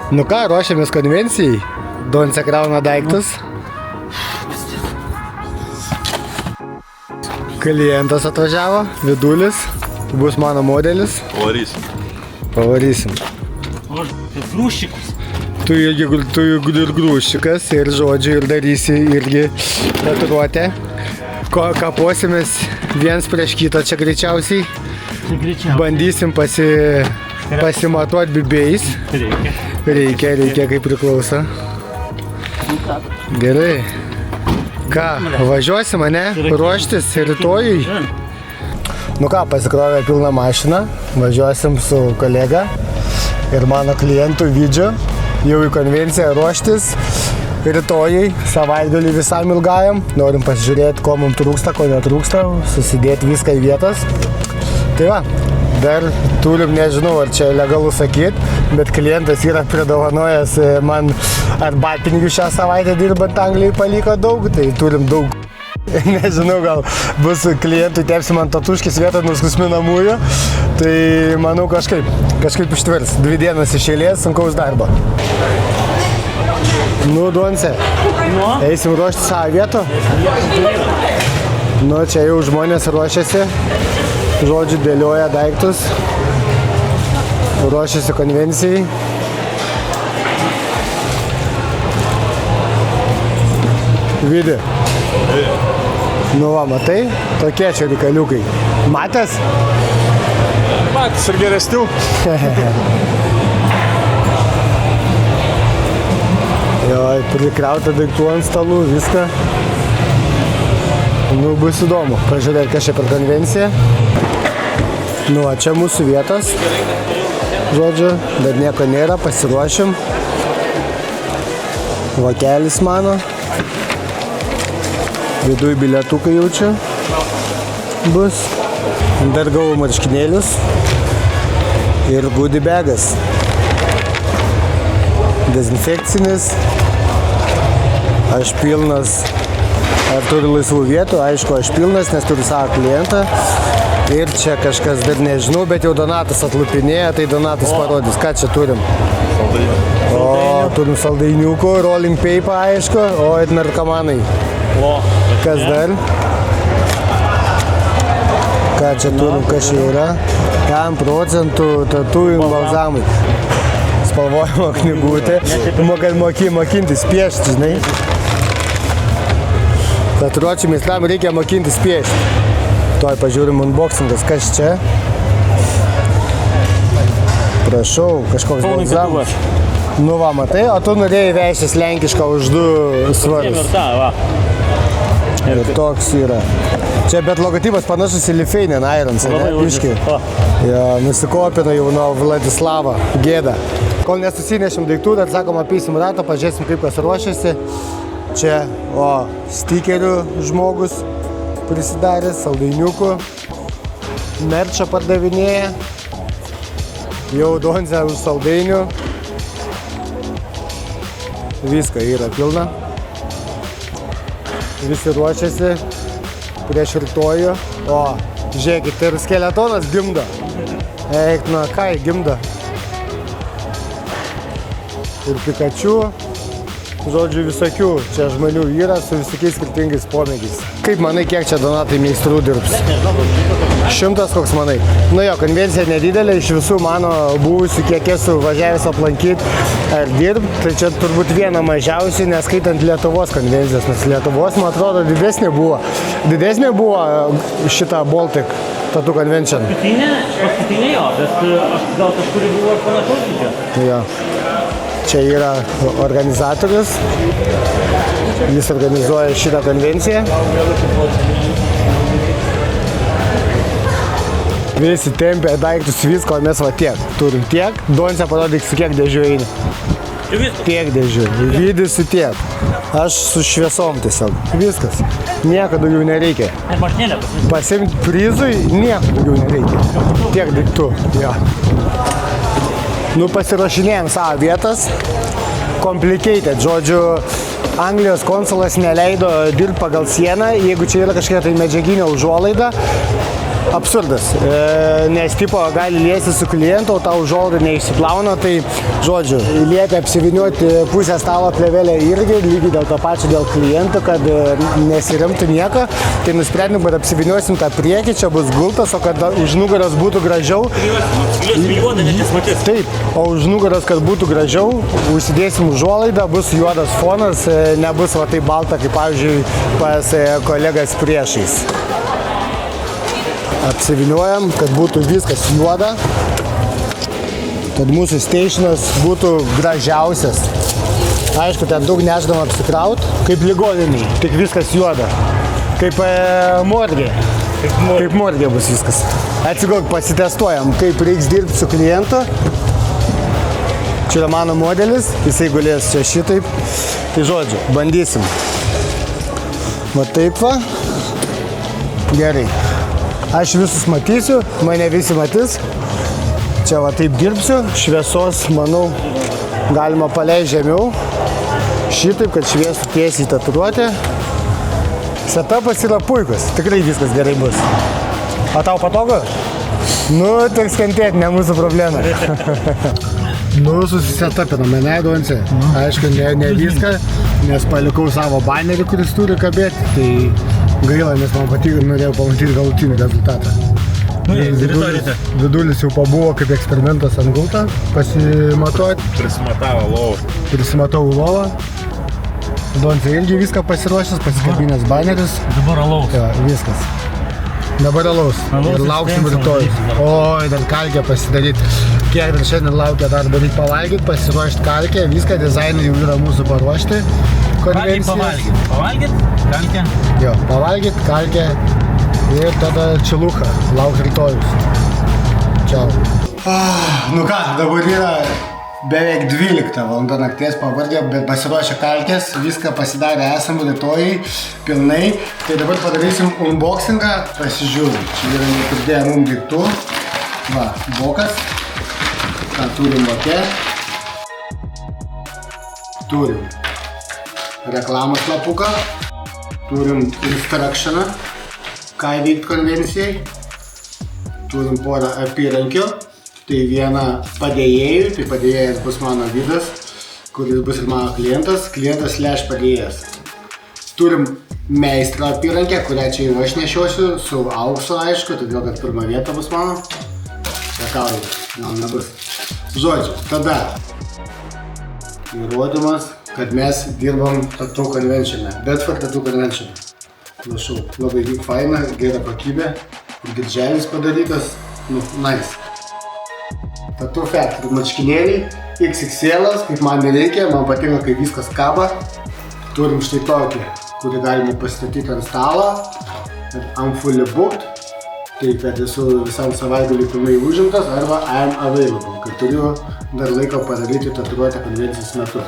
Nu ką, ruošiamės konvencijai. Donce krauna daiktus. Klientas atvažiavo, Vidulis. Bus mano modelis. Pavarysim. O, tai grūšikus. Tu ir grūšikas ir žodžiu ir darysi irgi tatuiruotę. Kaposimės viens prieš kitą čia greičiausiai. Bandysim pasimatuoti bibėjais. Reikia kaip priklauso. Gerai. Ką, važiuosim, ane? Ruoštis rytojui? Nu ką, pasikrovė pilną mašiną. Važiuosim su kolega ir mano klientų Vidžiu. Jau į konvenciją ruoštis. Rytojui, savaitgalį visam ilgajam. Norim pasižiūrėti, ko mums trūksta, ko netrūksta. Susidėti viską į vietas. Tai va. Dar turim, nežinau, ar čia legalu sakyti, bet klientas yra pridovanojęs man arbatpinigių šią savaitę dirbant Anglijai paliko daug, tai turim daug. Nežinau, gal bus klientui tepsim ant tatuškis vietą nuskusminamųjų, tai manau kažkaip ištvers. 2 dienas iš eilės sunkaus darbo. Nu, Donce, eisim ruošti savo vietą. Nu, čia jau žmonės ruošiasi. Žodžiu, dėlioja daiktus, ruošiasi konvencijai. Vidi. Nu va, matai, tokie čia reikaliukai. Matęs? Matęs ir geresnių. Jo, prikrauta daiktų ant stalų, viską. Nu, bus įdomu. Pažiūrėti, kas čia per konvenciją. Nu, čia mūsų vietos. Žodžiu, dar nieko nėra, pasiruošim. Vokelis mano. Viduj bilietukai jau čia bus. Dar gavau marškinėlius. Ir goodie bagas. Dezinfekcinis. Aš pilnas. Ar turi laisvų vietų? Aišku, aš pilnas, nes turiu savo klientą. Ir čia kažkas dar nežinau, bet jau Donatas atlupinėja, tai Donatas parodys. Ką čia turim? O, turim saldainiukų, rolling paper, aišku, o ir narkomanai. Kas dar? Ką čia turim, kas čia yra? 10% tatuing balzamai. Spalvojimo knygutė. Mokintis piešti, žinai. Tatuiruočių meistram reikia mokintis piešti. Tuoj pažiūrim unboxingas, kas čia. Prašau, kažkoks balzamas. Nu va, matai, o tu norėjai vežtis lenkišką už 2 svarus. Ir toks yra. Čia bet logotipas panašus į Lithuanian Irons, ne? Biški. Jo, nusikopina jau nuo Vladislavo. Gėda. Kol nesusinešim daiktų, dar sakom, apeisim ratą, pažiūrėsim, kaip kas ruošiasi. Čia, stikerių žmogus prisidaręs, saldainiukų, merčą pardavinėja, jau Donce už saldainių, viską yra pilna, visi ruošiasi prieš rytojų, žiūrėkit, ir skeletonas gimdo, eik, nu ką gimdo, ir Pikachu. Žodžiu, visokių čia žmonių yra su visokiais skirtingais pomėgiais. Kaip manai, kiek čia Donatai meistrų dirbs? 100 koks manai? Nu jo, konvencija nedidelė, iš visų mano buvusių, kiek esu važiavęs aplankyti ar dirbti, tai čia turbūt viena mažiausiai, neskaitant Lietuvos konvencijos, nes Lietuvos, man atrodo, didesnė buvo. Didesnė buvo šita Baltic Tattoo Convention. Paskutinė jo, bet aš gal kažkuri buvo ir panašaus didžio. Jo. Čia yra organizatorius, jis organizuoja šitą konvenciją. Visi tempia daiktus visko, o mes va tiek. Turim tiek, Donce parodyk su kiek dėžių eini. Tiek dėžių, Vidis su tiek. Aš su šviesom tiesiog, viskas. Nieko daugiau nereikia. Pasimti prizui, nieko daugiau nereikia. Tiek daiktų, jo. Nu, pasirašinėjom savo vietas, complicated, žodžiu, Anglijos konsulas neleido dirbti pagal sieną, jeigu čia yra kažkokia tai medžiaginė užuolaida, absurdas. Nes tipo gali liesti su klientu, o tau užuolaida neišsiplauna, tai žodžiu, liepia apsiviniuoti pusę stalo plėvelę irgi, lygiai dėl to pačio dėl klientų, kad nesirimtų nieko. Tai nusprendėm, kad apsiviniuosim tą priekį, čia bus gultas, o kad už nugaros būtų gražiau. Taip, o už nugaros, kad būtų gražiau, užsidėsim užuolaidą, bus juodas fonas, nebus va taip balta, kaip pavyzdžiui pas kolegas priešais. Apsiviniuojam, kad būtų viskas juoda, kad mūsų stationas būtų gražiausias. Aišku, ten daug neždama apsikraut, kaip ligoniniai, tik viskas juoda. Kaip morgė. Kaip morgė bus viskas. Atsigok, pasitestuojam, kaip reiks dirbti su klientu. Čia yra mano modelis, jisai gulės čia šitaip. Tai žodžiu, bandysim. Va taip va. Gerai. Aš visus matysiu, mane visi matys. Čia va taip dirbsiu, šviesos, manau, galima paleisti žemiau. Šitaip, kad šviestų tiesiai tatuiruotė. Setupas yra puikus, tikrai viskas gerai bus. O tau patogu? Nu, teks kentėti, ne mūsų problema. Nu, susisetapinam, nenaidonsi. Aišku, ne viską, nes palikau savo banerį, kuris turi kabėti. Tai gaila, nes man patiko, norėjau pamatyti galutinį rezultatą. Vidulis jau pabuvo kaip eksperimentas ant gultą, pasimatuoti. Prisimatau lovą. Donce irgi viską pasiruošęs, pasikabinęs baneris. Dabar alaus. Ja, viskas. Dabar alaus. Ir lauksim rytoj. Oi, dar kalkę pasidaryti. Kiek dar šiandien laukia dar daryti pavalgyti, pasiruošti kalkę. Viską dizainai jau yra mūsų paruošti. Pavalgyt, kalkę. Jo, pavalgyt, kalkę. Ir tada čiluką. Lauk rytojus. Čiau. Nu ką, dabar yra beveik 12 valanda nakties pavargę, bet pasiruošę kalkės, viską pasidarė esam rytojai pilnai. Tai dabar padarysim unboxingą, pasižiūrim. Čia yra nepridėję mums daiktų. Va, bokas. Ką turim voke. Turim reklamos lapuką. Turim instrukcioną, ką įvykti konvencijai. Turim porą apyrankių. Tai viena padėjėjų, tai padėjėjas bus mano Vidas, kuris bus ir mano klientas padėjėjas. Turim meistro apyrankę, kurią čia jau aš nešiosiu, su auksu aišku, todėl kad pirma vieta bus mano. Rekauju, gal nebus. Žodžiu, tada įrodymas, kad mes dirbam Tattoo Convention'e, Bedford Tattoo Convention'e. Prašau, labai faina, gera kokybė, dirželis padarytas, nice. Tattoo Factory marškinėliai, XXL, kaip man nereikia, man patinka, kaip viskas kaba. Turim štai tokį, kurį galime pastatyti ant stalo. I'm fully booked, tai kad esu visam savaitgalį pilnai užimtas, arba I'm available, kad turiu dar laiko padaryti tatuiruotę konvencijos metu.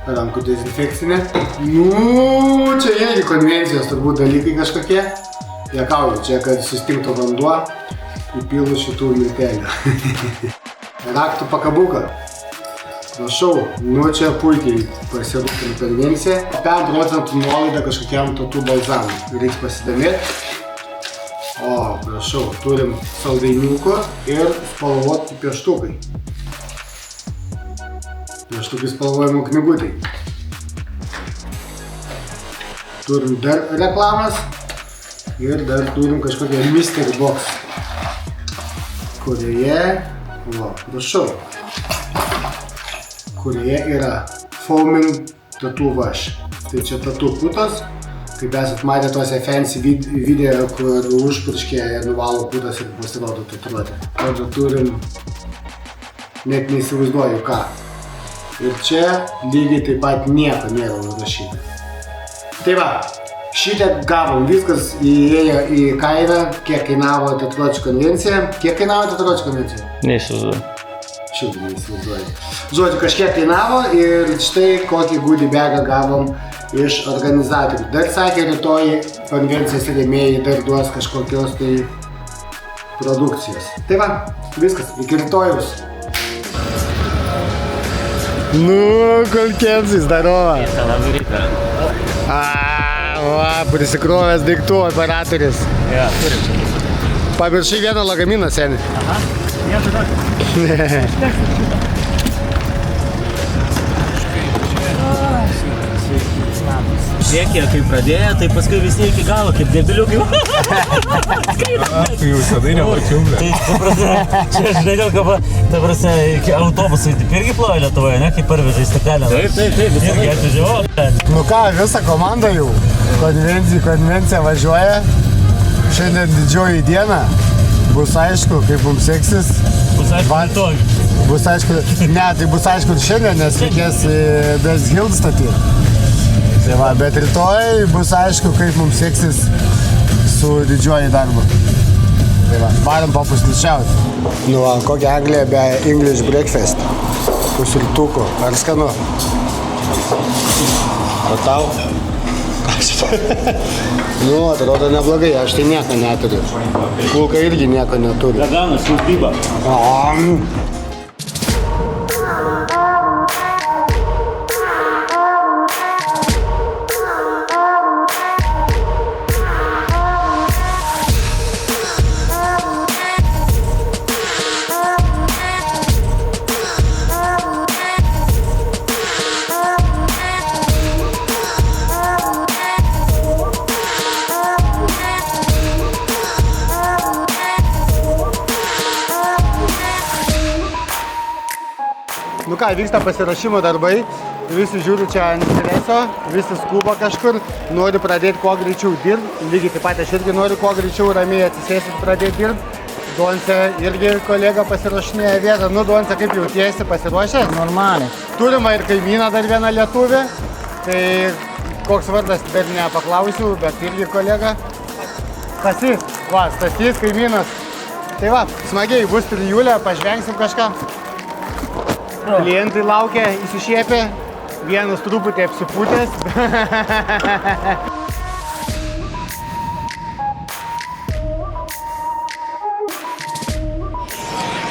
Rankų dezinfekcinė. Nu, čia irgi konvencijos turbūt dalykai kažkokie. Juokauju, čia kad sustingtų vanduo. Įpilu šitų miltelių. Raktų pakabuką. Prašau, nu čia puikiai pasirūpinti konvenciją. 5% nuolaida kažkokiam tattoo balzamui. Reiks pasidomėti. O, prašau, turim saldainiukų ir spalvoti pieštukai. Pieštukai spalvojimo knygutai. Turim dar reklamas. Ir dar turim kažkokią mystery box. Kurioje, prašau, kurioje yra foaming tattoo wash. Tai čia tattoo putos, kaip esat matę tuose fancy video, kur užpurškė ir nuvalo putas ir pasirodo tatuiruotė. Tada turim, net neįsivaizduoju ką. Ir čia lygiai taip pat nieko nėra užrašyta. Tai va. Šitą gavom, viskas įėjo į kainą, kiek kainavo tatuiruočių konvencija. Kiek kainavo tatuiruočių konvencija? Neįsivaizduoju. Šitą neįsivaizduoju. Žodžiu, kažkiek kainavo ir štai kokį goodie bagą gavom iš organizatorių. Dar sakė, rytoj konvencijos rėmėjai dar duos kažkokios tai produkcijos. Tai va, viskas, iki rytojaus. Nu, kolkėmsis, darova. Va, prisikrovęs daiktų operatorius. Ja, turim. Pamiršai vieną lagaminą, seniai. Aha. Vietoj tokio. Priekėje, kai pradėjo, tai paskui visi iki galo, kaip debiliukai. Tai jau senai nemačiau, ble. Tai, ta prasme, čia žinai dėl ko, ta prasme, autobusai taip irgi ploja Lietuvoje, ne, kaip parvežė į Stakelę. Taip, irgi atvežiavo. Nu ką, visa komanda jau konvencija važiuoja. Šiandien didžioji diena. Bus aišku, kaip mums seksis. Bus aišku, rytoj. Bus aišku, ne, tai bus aišku šiandien, nes reikės Best Hill statyti. Tai va, bet rytoj bus aišku, kaip mums seksis su didžiuoju darbu. Tai va, varom papusryčiauti. Nu, kokia Anglija be English breakfast. Pusrytuko. Ar skanu? O tau? Nu, atrodo neblogai, aš tai nieko neturiu. Kulka irgi nieko neturi. Veganas, jūsbyba. Nu ką, vyksta pasirašymo darbai, visi žiūri čia ant streso, visi skuba kažkur, nori pradėti kuo greičiau dirbti, lygiai taip pat aš irgi noriu kuo greičiau ramiai atsisėsti ir pradėti dirbti. Donce irgi kolega pasirašinėja vietą, nu Donce, kaip jautiesi, pasiruošęs? Normaliai. Turime ir kaimyną dar vieną lietuvį, tai koks vardas dar nepaklausiu, bet irgi kolega. Stasys, va, Stasys, kaimynas. Tai va, smagiai, bus trijulė, pažvengsim kažką. Klientai laukia, įsišiepė, vienas truputį apsipūtęs.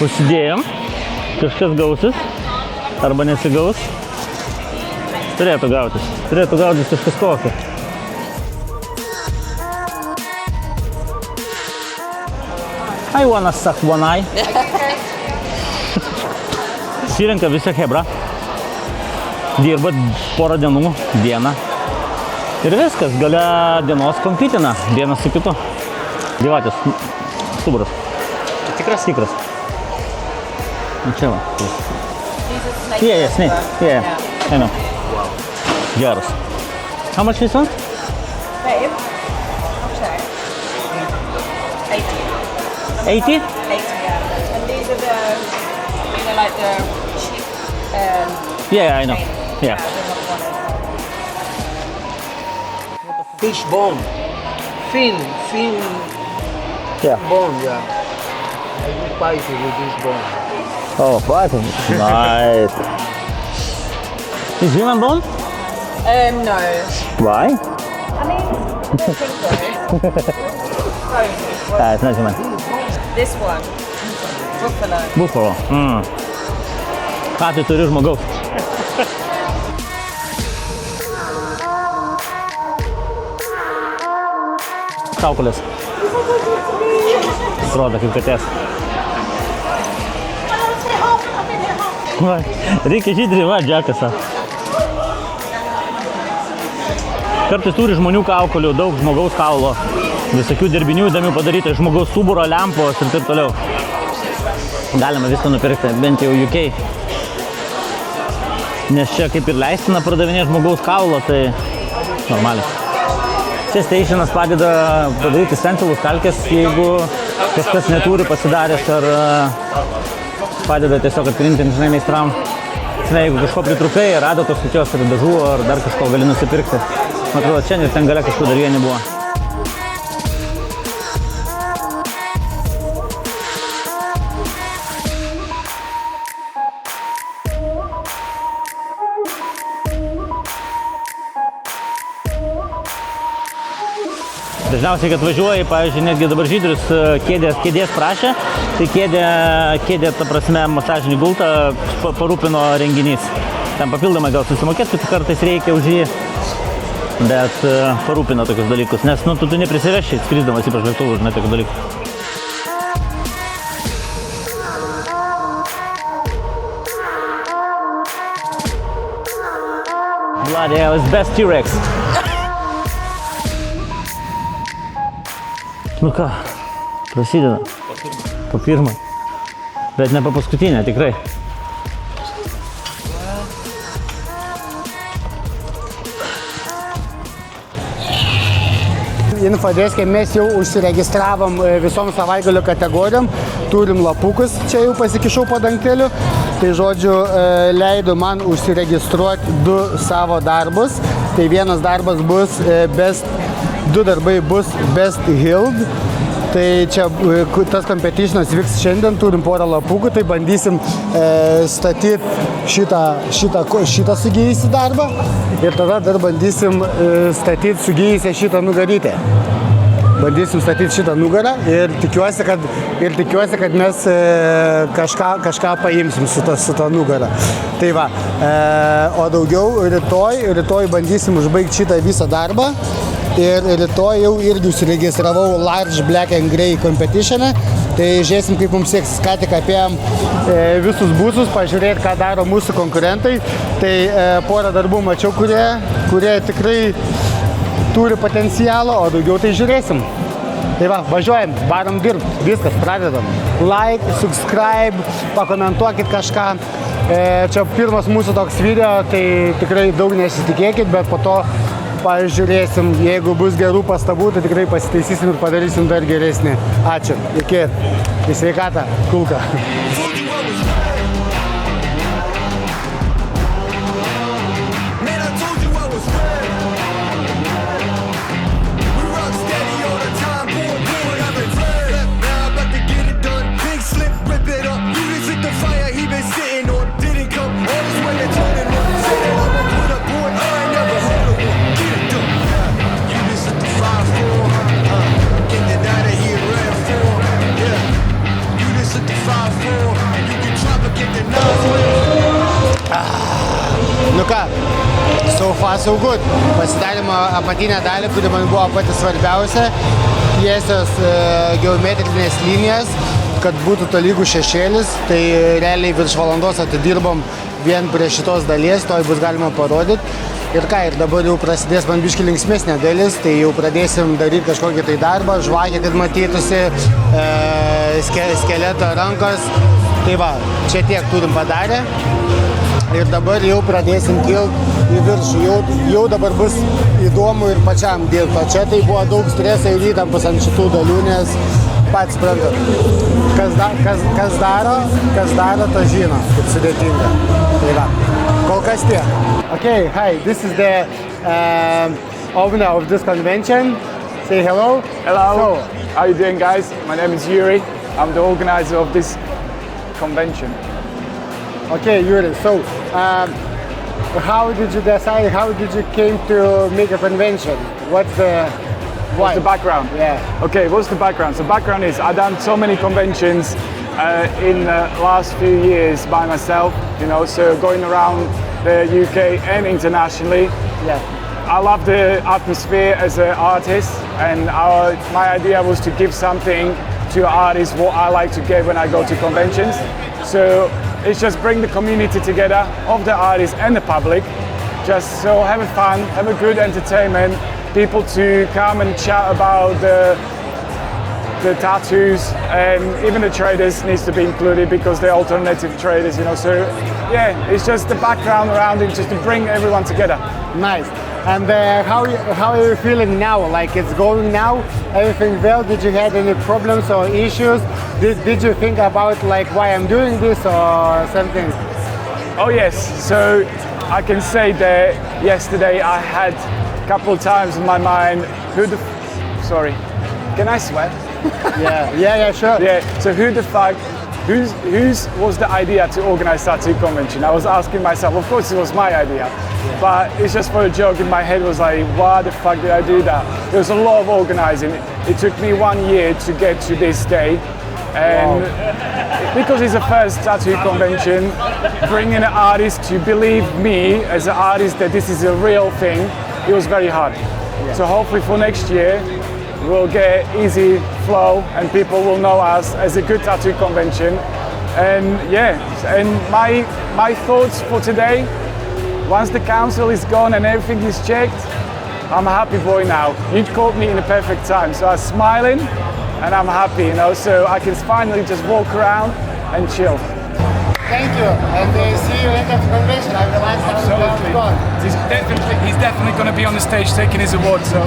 Užsidėjom, kažkas gausis, arba nesigaus. Turėtų gautis kažkas kokio. I wanna suck one eye. Sirenka visą hebra, dirba porą dienų, dieną ir viskas, gale dienos kompitina vienas su kitu. Gyvatės, stuburas. Tikras? Tikras. Čia va. Snake. Yeah. I know. Geras. How much this one? Babe, I'll check. 80. 80? 80, yeah. And these are the, you know, like the cheap, Yeah, I know. Yeah. they're not wanted. Fish bone. Fin Yeah. bone, yeah. I do spicy with this bone. Oh, python. Nice. Is human bone? No. Why? I mean, I don't think so. It's not human. This one, buffalo. Buffalo. Ką tai turi žmogaus? Kaukolės. Atrodo kaip katės. Va, reikia žydrį, va, džekasą. Kartais turi žmonių kaukolių, daug žmogaus kaulo. Visokių dirbinių įdomių padaryti, žmogaus stuburo, lempos ir taip toliau. Galima viską nupirkti, bent jau UK. Nes čia kaip ir leistina pardavinėti žmogaus kaulo, tai normaliai. Čia stationas padeda padaryti sentilus kalkės, jeigu kažkas neturi pasidaręs ar padeda tiesiog atkrinti, žinai, meistram. Jeigu kažko pritrukai, rado tos kokios ar dažų ar dar kažko gali nusipirkti. Man atrodo, čia ir ten gale kažkur dar vieni buvo. Dažniausiai, kad važiuoji, pavyzdžiui, netgi dabar žydrius kėdės prašė, tai kėdė, ta prasme, masažinį gultą parūpino renginys. Ten papildomai gal susimokėti, tai kartais reikia už jį, bet parūpino tokius dalykus, nes tu neprisiveši, skrisdamas ypač lėktuvų, žinai, tokių dalykų. Bloody hell, it's best T-Rex. Nu ką, prasideda. Po pirmą. Bet ne po paskutinę, tikrai. Infodeske mes jau užsiregistravom visom savaitgalio kategorijom, turim lapukus, čia jau pasikišau po dangteliu, tai žodžiu leido man užsiregistruoti 2 savo darbus, tai vienas darbas bus du darbai bus Best Hild, tai čia tas competitionas vyks šiandien, turim porą lapukų, tai bandysim statyti šitą sugijusi darbą ir tada dar bandysim statyti sugijusią šitą nugarytę. Bandysim statyti šitą nugarą ir tikiuosi, kad mes kažką paimsim su ta nugara. Tai va, o daugiau rytoj bandysim užbaigti šitą visą darbą. Ir rytoj jau irgi užsiregistravau Large Black and Grey competition'e, tai žiūrėsim, kaip mums seksis, ką tik apėjom visus būsus, pažiūrėti, ką daro mūsų konkurentai. Tai porą darbų mačiau, kurie tikrai turi potencialo, o daugiau tai žiūrėsim. Tai va, važiuojam, varom dirbti, viskas, pradedam. Like, subscribe, pakomentuokit kažką. Čia pirmas mūsų toks video, tai tikrai daug nesitikėkit, bet po to pažiūrėsim, jeigu bus gerų pastabų, tai tikrai pasitaisysim ir padarysim dar geresnį. Ačiū. Iki. Į sveikatą. Kulka. Nu ką, so far so good. Pasidarėm apatinę dalį, kuri man buvo pati svarbiausia. Tiesios geometrinės linijas, kad būtų tolygus šešėlis. Tai realiai virš valandos atidirbom vien prie šitos dalies, toj bus galima parodyti. Ir ką, ir dabar jau prasidės man biški linksmesnė dalis, tai jau pradėsim daryti kažkokį tai darbą, žvakę, kad matytųsi, skeleto rankos. Tai va, čia tiek turim padarę. Ir dabar jau pradėsim kilti į viršų. Jau dabar bus įdomu ir pačiam dirbti. O čia tai buvo daug streso ir įtampos ant šitų dalių, nes pats suprantat, kas daro, to žino, kaip sudėtinga. Tai va, kol kas tiek. Okay, hi, this is the owner of this convention. Say hello. Hello. How are you doing, guys? My name is Yuri. I'm the organizer of this convention. Okay, Yuri. So, how did you decide? How did you came to make a convention? What's the background? Yeah. Okay, what's the background? So, background is I've done so many conventions in the last few years by myself. You know, so going around the UK and internationally. Yeah. I love the atmosphere as an artist, and my idea was to give something to artists what I like to get when I go to conventions. So it's just bring the community together of the artists and the public, just so have a fun, have a good entertainment, people to come and chat about the tattoos, and even the traders needs to be included because they're alternative traders, you know. So yeah, it's just the background around it, just to bring everyone together. Nice. And how are you feeling now? Like it's going now? Everything well? Did you have any problems or issues? Did you think about like why I'm doing this or something? Oh yes. So I can say that yesterday I had a couple of times in my mind, sorry, can I swear? Yeah, sure. Yeah. So whose was the idea to organize tattoo convention? I was asking myself. Of course, it was my idea, but it's just for a joke. In my head was like, why the fuck did I do that? There was a lot of organizing. It took me 1 year to get to this day, and because it's the first tattoo convention, bringing an artist to believe me as an artist that this is a real thing, it was very hard. Yeah. So hopefully for next year, we'll get easy flow and people will know us as a good tattoo convention. And yeah, and my thoughts for today Once the council is gone and everything is checked, I'm a happy boy now. You caught me in the perfect time. So I'm smiling and I'm happy, you know, so I can finally just walk around and chill. Thank you, and see you end of the convention. I realized Absolutely. He's definitely going to be on the stage taking his award, so.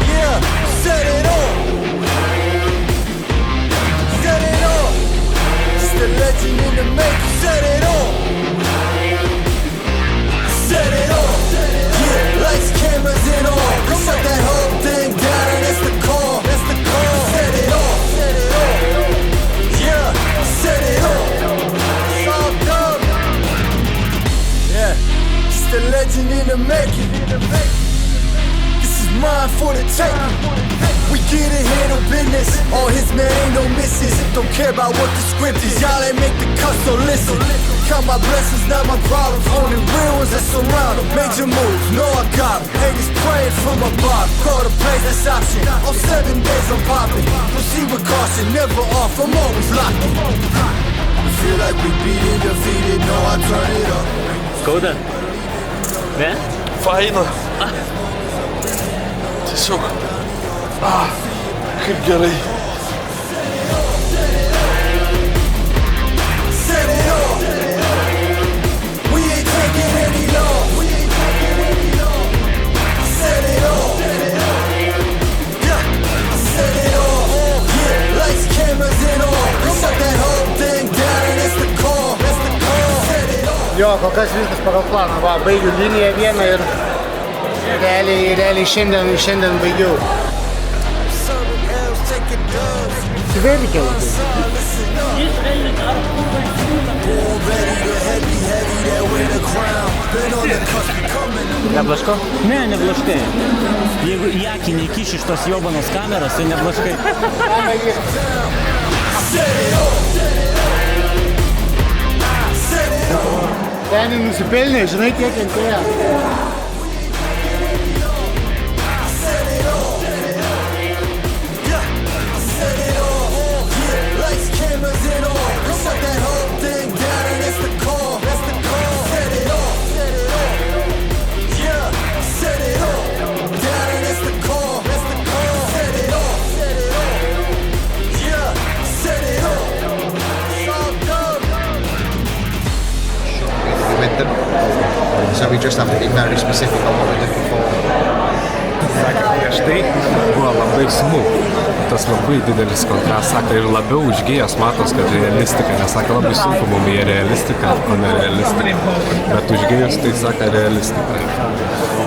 Yeah, set it on. Set it on. It's the legend in the making. Set it on. Set it on. Yeah, lights, cameras, and all. We shut that whole thing down, and that's the call. That's the call. Set it on. Set it on. Yeah, set it on. It's all done. Yeah, it's the legend in the making. This is mine for the taking. We get it, handle business. All his man ain't no misses. Don't care about what the script is. Y'all ain't make the cut, so listen. Count my blessings, not my problems. Only real ones that surround them. Major moves, know I got them. Haters praying from above. Call the plays, that's option. On 7 days I'm popping. Proceed with caution, never off. I'm always locked in. I feel like we beat it, defeated. No, I turn it up. Skauda? Ne? Faina. Tiesiog. Kaip gerai. Set it off. We ain't taking any long. We ain't taking any long. Set it off. Yeah, set it off. Yeah, lights, cameras, and all. We shut that whole thing down, and that's the call. That's the call. Set it off. Jo, kol kas viskas pagal planą. Va, baigiu liniją vieną ir realiai šiandien baigiau. Someone else take a dose. Verkia labai. Ready to heavy, that way the crown. Been on the cusp of coming. Neblaško? Ne, neblaškai. Jeigu į akį neįkiš iš tos jobanos kameros, tai neblaškai. Set it off. Set it off. Ten nusipelnė, žinai, kiek kentėjo. Set it off. Yeah, set it off. Yeah, lights, cameras, and all. We shut that whole thing down, and that's the call. That's the call. Set it off. Set it off. Yeah, set it off. Down, and that's the call. That's the call. Set it off. Set it off. Yeah, set it off. It's all done. With them. So we just have to be very specific on what we're looking for. Sakė, prieš tai buvo labai smūg. Tas labai didelis kontrastas, sakė, ir labiau užgėjęs matos, kad realistika, nes sakė, labai sunku mum į realistiką, o ne realistika. Bet užgėjęs tai sakė realistika.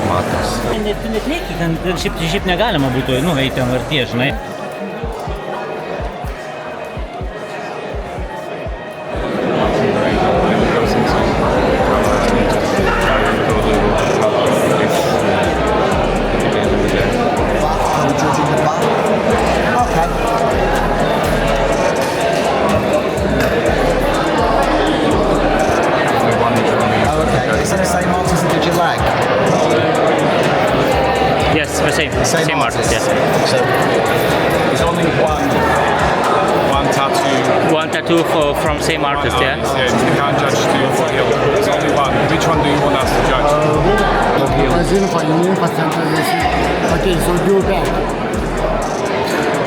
Matos. Net reikia, ten šiaip negalima būtų, eiti ten artie, žinai. Same artist, yes. So There's only one tattoo. One tattoo from same artist, yeah? Yeah, you can't judge two for you. There's only one. Which one do you want us to judge? Okay, so do that.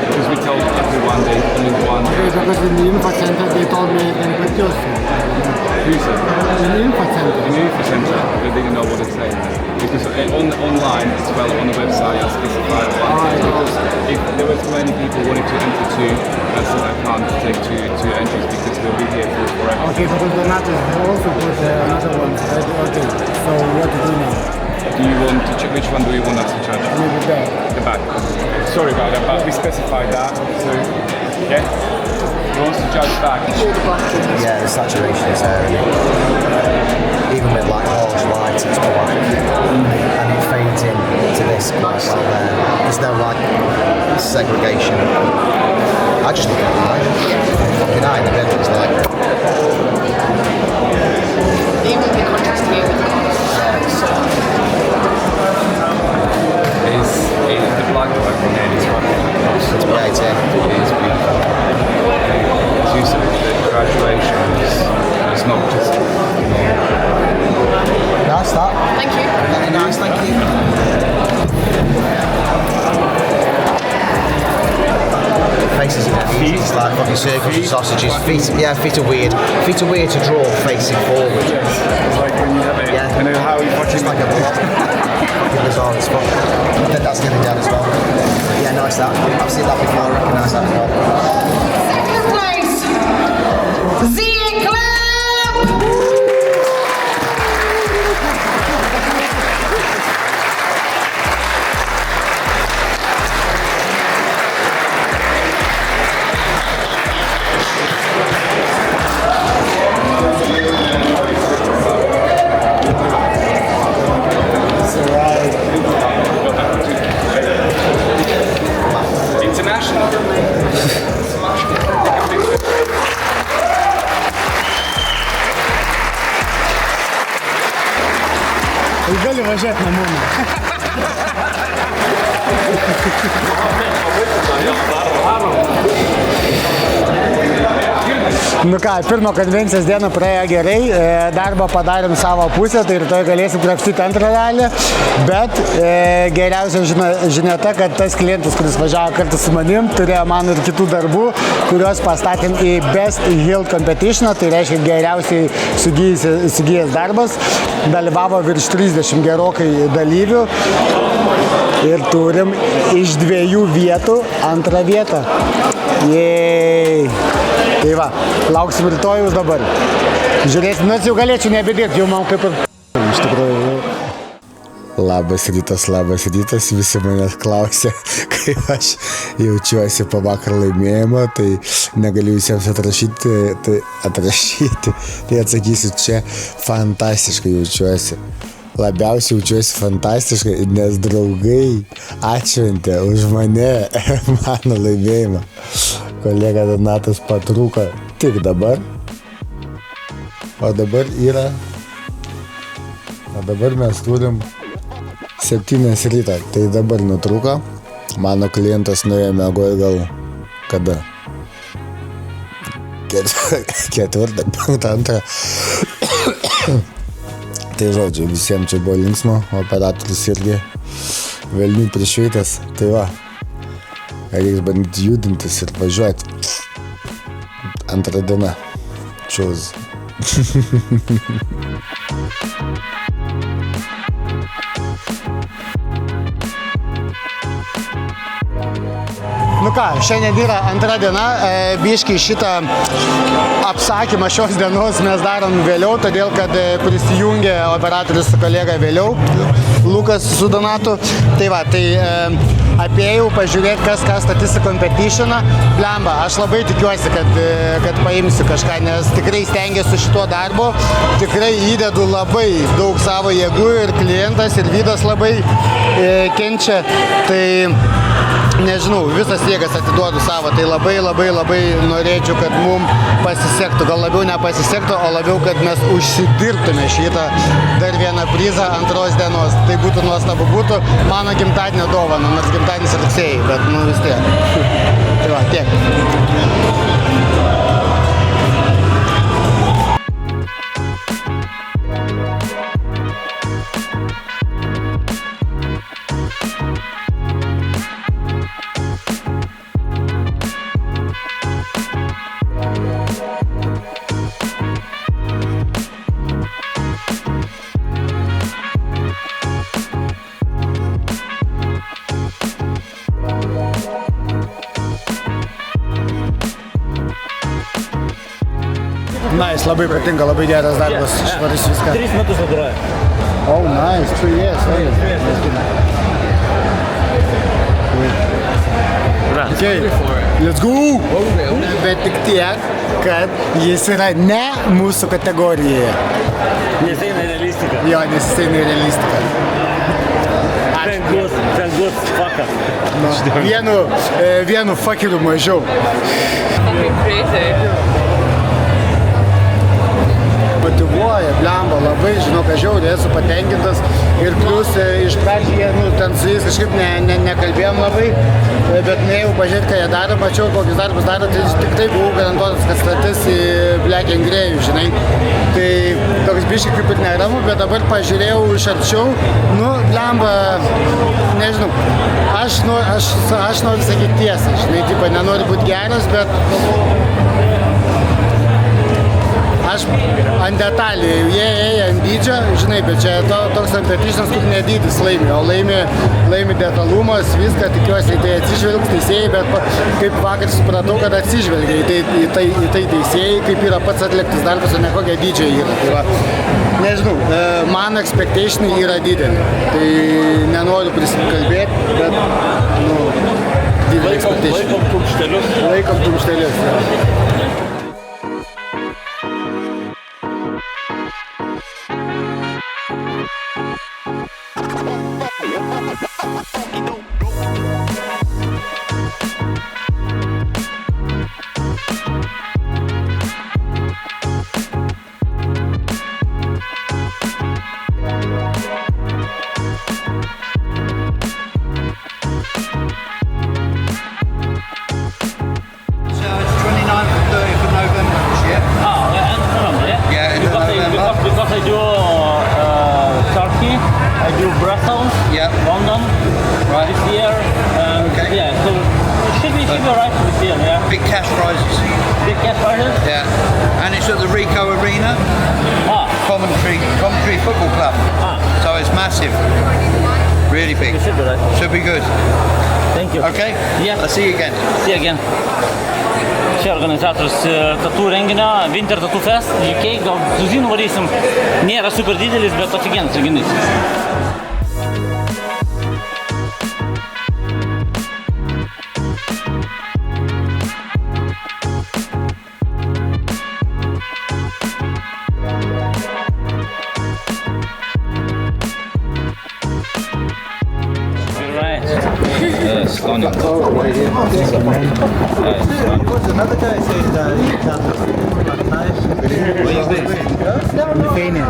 Because we told everyone they only one. Because in the info center they told me then Who's it? in the info center. In the info center, they didn't know what it's saying. Because online as well, on the website, I specified one. Because if there were too many people wanting to enter two, I said I can't take two entries because they'll be here forever. Okay, because the others also put another one. Okay, so what to do now? Do you want to check which one do you want us to judge? Maybe that. The back. Sorry about that, but we specified that. So, yeah. Who wants to judge back? yeah, the saturation is there. Even with like harsh light, it's black, and it fades in to this quite well there. There's no like segregation. I just look at the eye. Fucking eye in the middle is like. Even the contrast here with the Is the black work on there is fucking It's great, yeah. It is beautiful. As you said, the graduation is know, just Nice that. Thank you. Very nice, thank you. Faces are feet. It's like fucking circles and sausages. Feet, yeah, feet are weird. Feet are weird to draw facing forward. It's like when you have it. Yeah. And then how you Just like a block. Fucking bizarre as fuck. I think that's getting down as well. Yeah, nice that. I've seen that before, I recognise that as well. Second place, Zia Club. international. Gali važiuoti namo. Nu ką, pirmo konvencijos dieną praėjo gerai, darbą padarėm savo pusę, tai rytoj galėsim krapštyti antrą dalį, bet geriausia žinia ta, kad tas klientas, kuris važiavo kartu su manim, turėjo man ir kitų darbų, kuriuos pastatėm į Best Hill Competition, tai reiškia geriausiai sugijęs darbas, dalyvavo virš 30 gerokai dalyvių ir turim iš 2 vietų antrą vietą. Jei. Tai va, lauksim rytojus dabar. Žiūrėsim, nors jau galėčiau nebedirbti, jau man kaip ir iš tikrųjų. Labas rytas, visi manęs klausia, kaip aš jaučiuosi po vakar laimėjimo, tai negaliu visiems atrašyti, tai atsakysiu čia, fantastiškai jaučiuosi. Labiausiai jaučiuosi fantastiškai, nes draugai atšventė už mane mano laimėjimą. Kolega Donatas patrūko tik dabar, o dabar mes turim 7 ryto, tai dabar nutrūko, mano klientas nuėjo miegoti gal kada? 4, 5, 2. Tai žodžiu, visiems čia buvo linksmo, operatorius irgi velnių prišveitęs, tai va. Reiks bandyti judintis ir važiuoti. Antrą dieną. Čiūz. Nu ką, šiandien yra antra diena, biškai šitą apsakymą šios dienos mes darom vėliau, todėl kad prisijungė operatorius su kolega vėliau, Lukas su Donatu. Tai va, tai apėjau pažiūrėti, kas statys į competitioną. Blemba, aš labai tikiuosi, kad paimsiu kažką, nes tikrai stengiuosi šituo darbu, tikrai įdedu labai daug savo jėgų ir klientas ir Vydas labai kenčia. Tai nežinau, visas jėgas atiduodu savo, tai labai norėčiau, kad mums pasisektų, gal labiau nepasisektų, o labiau, kad mes užsidirbtume šitą dar vieną prizą antros dienos. Tai būtų nuostabu, būtų mano gimtadienio dovana, nors gimtadienis rugsėjai, bet nu vis tiek. Tai va, tiek. Nice, labai patinka, labai geras darbas, švarus viską. 3 metus vadoruoja. Oh, nice, 3 years. Okay, let's go! Bet tik tiek, kad jis yra ne mūsų kategorijoje. Nes eina į realistiką. Jo, nes jis eina į realistiką. Ten bus fucker. Vienu fuckeriu mažiau. Fucking crazy. Motyvuoja, blemba, labai, žinau, kad žiauriai esu patenkintas ir plus iš pradžių jie, ten su jais kažkaip nekalbėjom labai, bet nejau pažiūrėti, ką jie daro, mačiau, kokius darbus daro, tai tikrai buvau garantuotas, kad statys į Black and Grey, žinai. Tai toks biškai kaip ir neramu, bet dabar pažiūrėjau iš arčiau, blemba, nežinau, aš noriu sakyti tiesą, žinai, tipo, nenoriu būti geras, bet aš ant detalių, jie ėjo ant dydžio, žinai, bet čia toks competitionas, kur ne dydis laimi, o laimi detalumas, viską, tikiuosi, tai atsižvelgs teisėjai, bet kaip vakar supratau, kad atsižvelgia į tai teisėjai, kaip yra pats atliktas darbas, o ne kokia dydžio yra. Tai va, nežinau, man expectationai yra didelį, tai nenoriu prisikalbėti, bet, didelį expectation. Laikom kumštelius. London this year. Yeah, so it should be alright this year, yeah. Big cash prizes. Big cash prizes? Yeah. And it's at the Rico Arena. Coventry Football Club. So it's massive. Really big. It should be right. Should be good. Thank you. Okay? Yeah. I'll see you again. See you again. Čia organizatorius tatų renginio Winter Tattoo Fest UK, gal Zuzinų varysim, nėra super didelis, bet ofigenas renginys. London. Another guy said that nice. Where you been? Lithuania.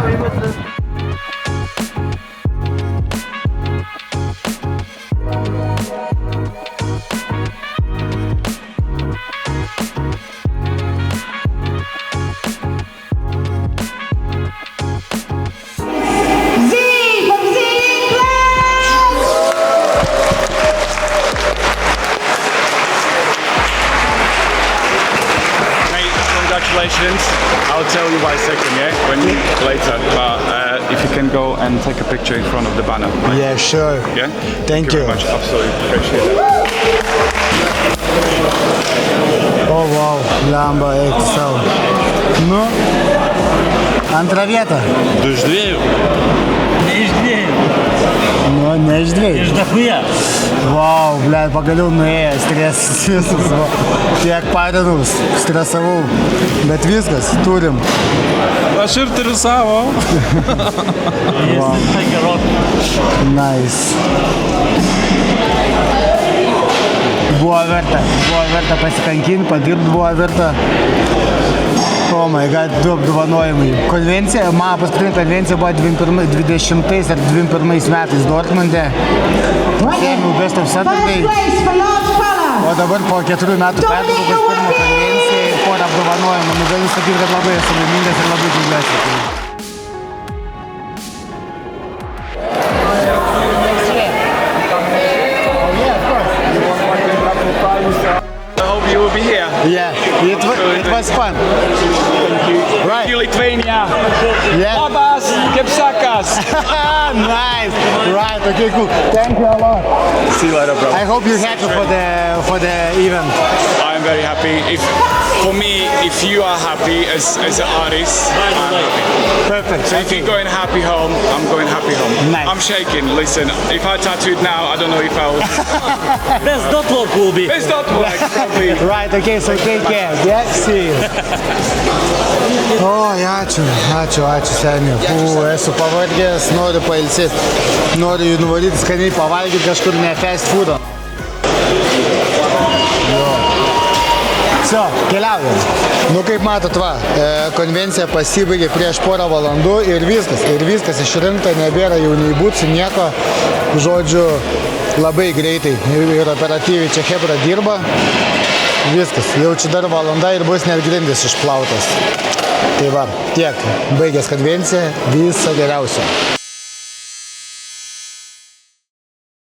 Congratulations. I'll tell you by second, yeah, when later. But if you can go and take a picture in front of the banner. Yeah, sure. Yeah. Thank you. Very much. Absolutely appreciate it. Oh wow, Lemba, eik savo. Antrą vietą. 2 iš 2. Ne iš 2. Ne iš 2. Iš dachuja. Wow, blėt, pagaliau nuėjęs, stresas visas. Tiek parinus, stresavau. Bet viskas, turim. Aš ir turiu savo. Wow. Nice. Buvo verta pasikankinti, padirbt buvo verta. Oh my god, 2 apdovanojimai. Konvencija, mano paskutinė konvencija buvo 20 ar 21 metais Dortmunde. Sėmiau Best of Saturday. O dabar po 4 metų pertraukos pirmą konvenciją ir porą apdovanojimų. Galiu sakyti, kad labai esu laimingas ir labai džiaugiuosi. I hope you will be here. Yeah, it was fun. Thank you. Right. You Lithuania. Yeah. Labas, Kepsakas. Nice. Right. Okay. Cool. Thank you a lot. See you later, bro. I hope you're happy for the event. I'm very happy. If you are happy as an artist, I'm happy. Perfect. So if you're going happy home, I'm going happy home. Nice. I'm shaking. Listen, if I tattooed now, I don't know if I will. Best dot work will be. It's not like probably. Right. Okay. So take care. Yeah. See you. Oi, ačiū seniai. Esu pavargęs, noriu pailsėti. Noriu nuvaryti skaniai pavalgyti kažkur ne fast foodo. So Все, keliaujam. Nu, kaip matot, va, konvencija pasibaigė prieš porą valandų ir viskas išrinkta, nebėra jau nei būtų, nieko. Žodžiu, labai greitai ir operatyviai čia Hebra dirba. Viskas, jau čia dar valanda ir bus net grindis išplautas. Tai va, tiek, baigęs konvenciją, viso geriausio.